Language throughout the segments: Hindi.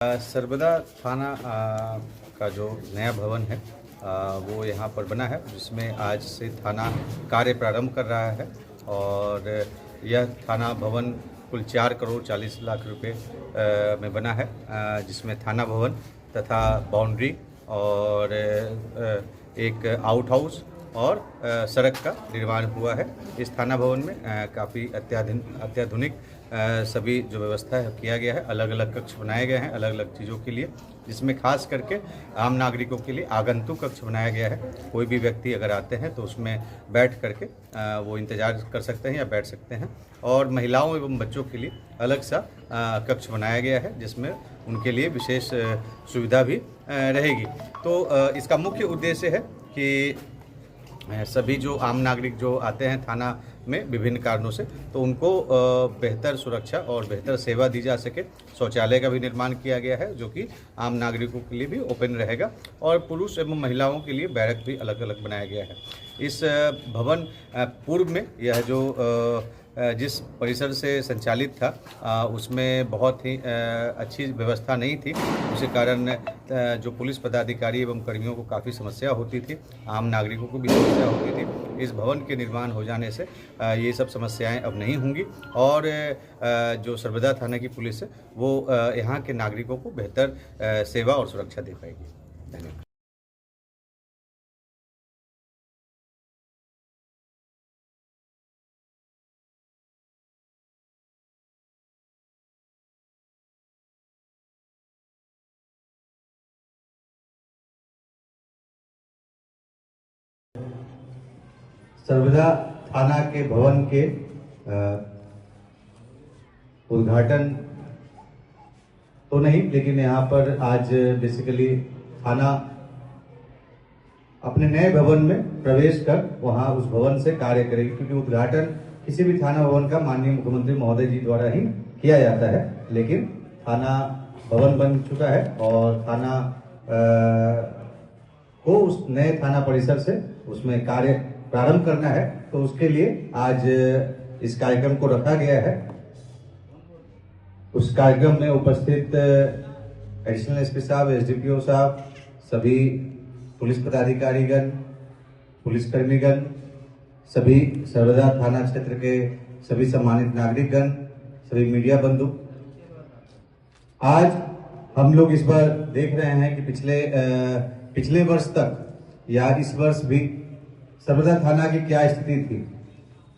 सर्वदा थाना का जो नया भवन है वो यहाँ पर बना है, जिसमें आज से थाना कार्य प्रारंभ कर रहा है। और यह थाना भवन कुल 4 करोड़ 40 लाख रुपए में बना है, जिसमें थाना भवन तथा बाउंड्री और एक आउट हाउस और सड़क का निर्माण हुआ है। इस थाना भवन में काफ़ी अत्याधुनिक सभी जो व्यवस्था है किया गया है। अलग अलग कक्ष बनाए गए हैं अलग अलग चीज़ों के लिए, जिसमें खास करके आम नागरिकों के लिए आगंतुक कक्ष बनाया गया है। कोई भी व्यक्ति अगर आते हैं तो उसमें बैठ करके वो इंतज़ार कर सकते हैं या बैठ सकते हैं। और महिलाओं एवं बच्चों के लिए अलग सा कक्ष बनाया गया है, जिसमें उनके लिए विशेष सुविधा भी रहेगी। तो इसका मुख्य उद्देश्य है कि सभी जो आम नागरिक जो आते हैं थाना में विभिन्न कारणों से, तो उनको बेहतर सुरक्षा और बेहतर सेवा दी जा सके। शौचालय का भी निर्माण किया गया है, जो कि आम नागरिकों के लिए भी ओपन रहेगा, और पुरुष एवं महिलाओं के लिए बैरक भी अलग अलग बनाया गया है। इस भवन पूर्व में यह जो जिस परिसर से संचालित था उसमें बहुत ही अच्छी व्यवस्था नहीं थी। उसी कारण जो पुलिस पदाधिकारी एवं कर्मियों को काफ़ी समस्या होती थी, आम नागरिकों को भी समस्या होती थी। इस भवन के निर्माण हो जाने से ये सब समस्याएं अब नहीं होंगी, और जो सर्वदा थाना की पुलिस है वो यहाँ के नागरिकों को बेहतर सेवा और सुरक्षा दे पाएगी। धन्यवाद। सर्वदा थाना के भवन के उद्घाटन तो नहीं, लेकिन यहाँ पर आज बेसिकली थाना अपने नए भवन में प्रवेश कर वहाँ उस भवन से कार्य करेगी, क्योंकि उद्घाटन किसी भी थाना भवन का माननीय मुख्यमंत्री महोदय जी द्वारा ही किया जाता है। लेकिन थाना भवन बन चुका है और थाना को उस नए थाना परिसर से उसमें कार्य प्रारंभ करना है, तो उसके लिए आज इस कार्यक्रम को रखा गया है। उस कार्यक्रम में उपस्थित एडिशनल एसपी साहब, एसडीपीओ साहब, सभी पुलिस पदाधिकारीगण, पुलिसकर्मीगण, सभी सर्वदा थाना क्षेत्र के सभी सम्मानित नागरिकगण, सभी मीडिया बंधु। आज हम लोग इस बार देख रहे हैं कि पिछले वर्ष तक या इस वर्ष भी सर्वदा थाना की क्या स्थिति थी।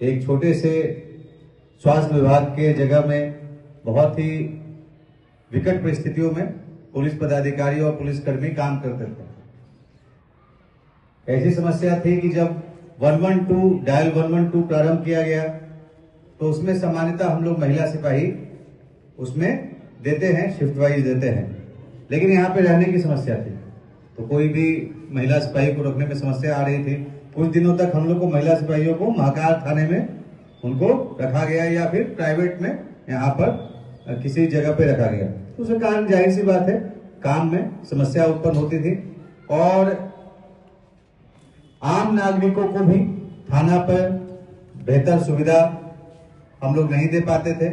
एक छोटे से स्वास्थ्य विभाग के जगह में बहुत ही विकट परिस्थितियों में पुलिस पदाधिकारी और पुलिसकर्मी काम करते थे। ऐसी समस्या थी कि जब 112 डायल 112 प्रारंभ किया गया तो उसमें सामान्यतः हम लोग महिला सिपाही उसमें देते हैं, शिफ्ट वाइज देते हैं, लेकिन यहाँ पे रहने की समस्या थी, तो कोई भी महिला सिपाही को रखने में समस्या आ रही थी। कुछ दिनों तक हम लोग को महिला सिपाहियों को महाकाल थाने में उनको रखा गया या फिर प्राइवेट में यहाँ पर किसी जगह पे रखा गया। तो उसके कारण जाहिर सी बात है काम में समस्या उत्पन्न होती थी, और आम नागरिकों को भी थाना पर बेहतर सुविधा हम लोग नहीं दे पाते थे।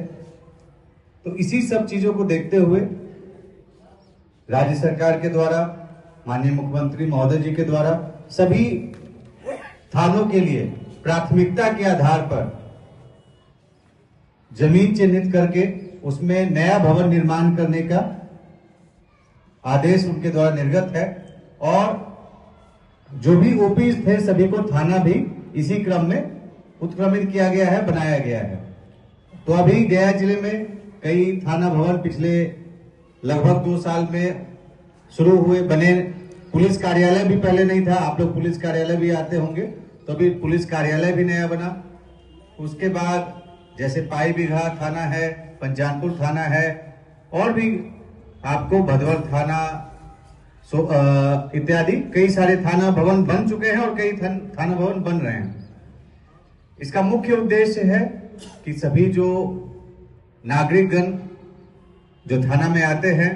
तो इसी सब चीजों को देखते हुए राज्य सरकार के द्वारा, माननीय मुख्यमंत्री महोदय जी के द्वारा सभी थानों के लिए प्राथमिकता के आधार पर जमीन चिन्हित करके उसमें नया भवन निर्माण करने का आदेश उनके द्वारा निर्गत है, और जो भी ओपीज थे सभी को थाना भी इसी क्रम में उत्क्रमित किया गया है, बनाया गया है। तो अभी गया जिले में कई थाना भवन पिछले लगभग 2 साल में शुरू हुए, बने। पुलिस कार्यालय भी पहले नहीं था, आप लोग पुलिस कार्यालय भी आते होंगे, तो अभी पुलिस कार्यालय भी नया बना। उसके बाद जैसे पाई बिघा थाना है, पंचानपुर थाना है, और भी आपको भदवर थाना इत्यादि कई सारे थाना भवन बन चुके हैं और कई थाना भवन बन रहे हैं। इसका मुख्य उद्देश्य है कि सभी जो नागरिकगण जो थाना में आते हैं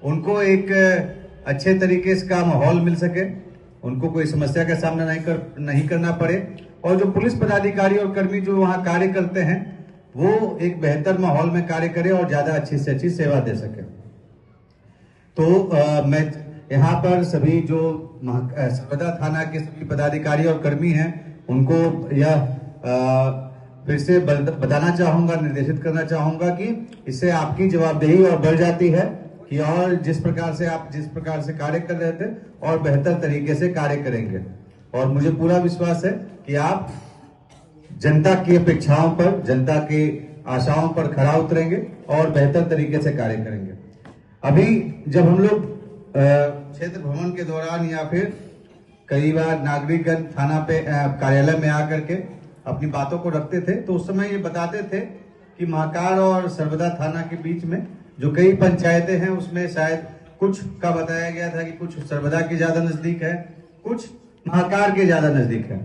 उनको एक अच्छे तरीके से का माहौल मिल सके, उनको कोई समस्या का सामना नहीं करना पड़े, और जो पुलिस पदाधिकारी और कर्मी जो वहां कार्य करते हैं वो एक बेहतर माहौल में कार्य करें और ज्यादा अच्छी से अच्छी सेवा दे सके। तो मैं यहाँ पर सभी जो सरबदा थाना के सभी पदाधिकारी और कर्मी हैं उनको यह फिर से बताना चाहूंगा, निर्देशित करना चाहूंगा कि इससे आपकी जवाबदेही और बढ़ जाती है कि और जिस प्रकार से कार्य कर रहे थे और बेहतर तरीके से कार्य करेंगे। और मुझे पूरा विश्वास है कि आप जनता की अपेक्षाओं पर, जनता की आशाओं पर खरा उतरेंगे और बेहतर तरीके से कार्य करेंगे। अभी जब हम लोग क्षेत्र भ्रमण के दौरान या फिर कई बार नागरिकगण थाना पे कार्यालय में आकर के अपनी बातों को रखते थे, तो उस समय ये बताते थे कि महाकाल और सरबदा थाना के बीच में जो कई पंचायतें हैं उसमें शायद कुछ का बताया गया था कि कुछ सरबदा के ज्यादा नजदीक है, कुछ महाकाल के ज्यादा नजदीक है।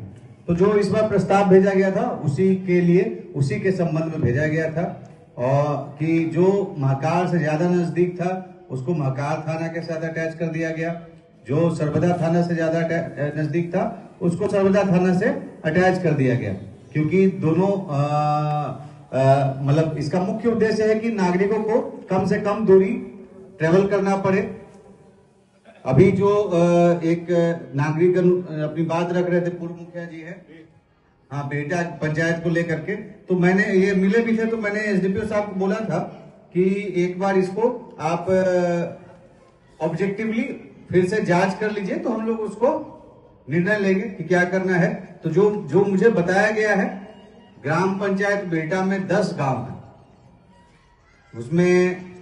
तो जो इस बार प्रस्ताव भेजा गया था उसी के संबंध में भेजा गया था, और कि जो महाकाल से ज्यादा नजदीक था उसको महाकाल थाना के साथ अटैच कर दिया गया, जो सरबदा थाना से ज्यादा नजदीक था उसको सरबदा थाना से अटैच कर दिया गया, क्योंकि दोनों मतलब इसका मुख्य उद्देश्य है कि नागरिकों को कम से कम दूरी ट्रेवल करना पड़े। अभी जो एक नागरिक अपनी बात रख रहे थे, पूर्व मुखिया जी है, हाँ, बेटा पंचायत को लेकर के, तो मैंने ये मिले भी थे, तो मैंने एसडीपीओ साहब को बोला था कि एक बार इसको आप ऑब्जेक्टिवली फिर से जांच कर लीजिए, तो हम लोग उसको निर्णय लेंगे कि क्या करना है। तो जो मुझे बताया गया है, ग्राम पंचायत बेटा में 10 गांव है, उसमें